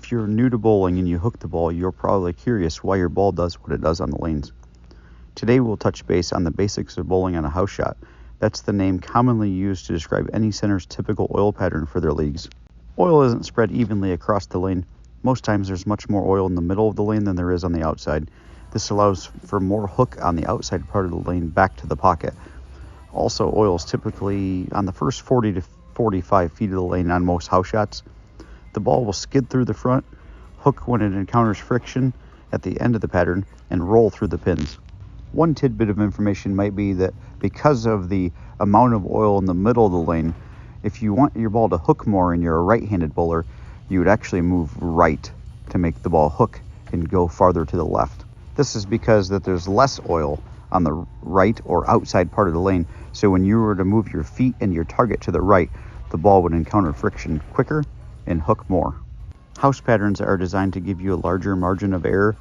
If you're new to bowling and you hook the ball, you're probably curious why your ball does what it does on the lanes. Today we'll touch base on the basics of bowling on a house shot. That's the name commonly used to describe any center's typical oil pattern for their leagues. Oil isn't spread evenly across the lane. Most times there's much more oil in the middle of the lane than there is on the outside. This allows for more hook on the outside part of the lane back to the pocket. Also, oil is typically on the first 40 to 45 feet of the lane on most house shots. The ball will skid through the front, hook when it encounters friction at the end of the pattern, and roll through the pins. One tidbit of information might be that because of the amount of oil in the middle of the lane, if you want your ball to hook more and you're a right-handed bowler, you would actually move right to make the ball hook and go farther to the left. This is because that there's less oil on the right or outside part of the lane, so when you were to move your feet and your target to the right, the ball would encounter friction quicker and hook more. House patterns are designed to give you a larger margin of error.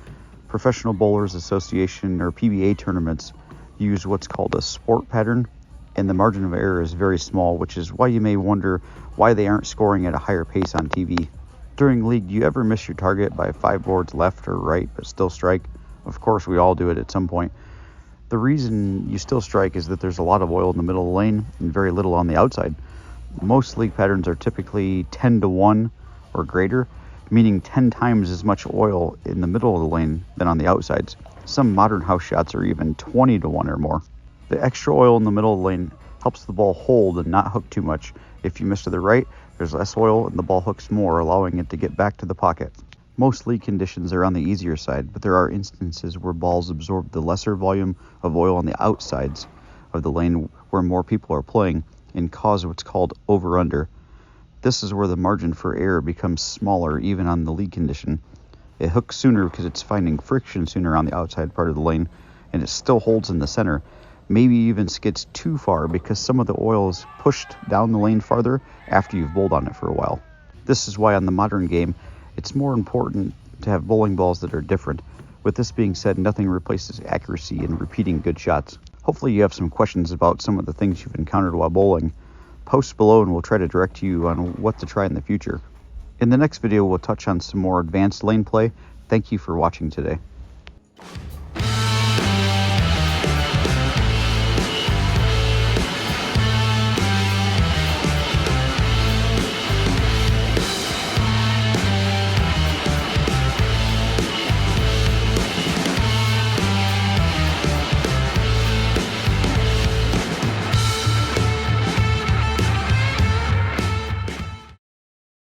Professional Bowlers Association or PBA tournaments use what's called a sport pattern, and the margin of error is very small, which is why you may wonder why they aren't scoring at a higher pace on TV. During league, do you ever miss your target by 5 boards left or right but still strike? Of course, we all do it at some point. The reason you still strike is that there's a lot of oil in the middle of the lane and very little on the outside. Most league patterns are typically 10 to 1 or greater, meaning 10 times as much oil in the middle of the lane than on the outsides. Some modern house shots are even 20 to 1 or more. The extra oil in the middle of the lane helps the ball hold and not hook too much. If you miss to the right, there's less oil and the ball hooks more, allowing it to get back to the pocket. Most league conditions are on the easier side, but there are instances where balls absorb the lesser volume of oil on the outsides of the lane where more people are playing and cause what's called over-under. This is where the margin for error becomes smaller even on the league condition. It hooks sooner because it's finding friction sooner on the outside part of the lane, and it still holds in the center. Maybe even skids too far because some of the oil is pushed down the lane farther after you've bowled on it for a while. This is why on the modern game, it's more important to have bowling balls that are different. With this being said, nothing replaces accuracy in repeating good shots. Hopefully you have some questions about some of the things you've encountered while bowling. Post below and we'll try to direct you on what to try in the future. In the next video, we'll touch on some more advanced lane play. Thank you for watching today.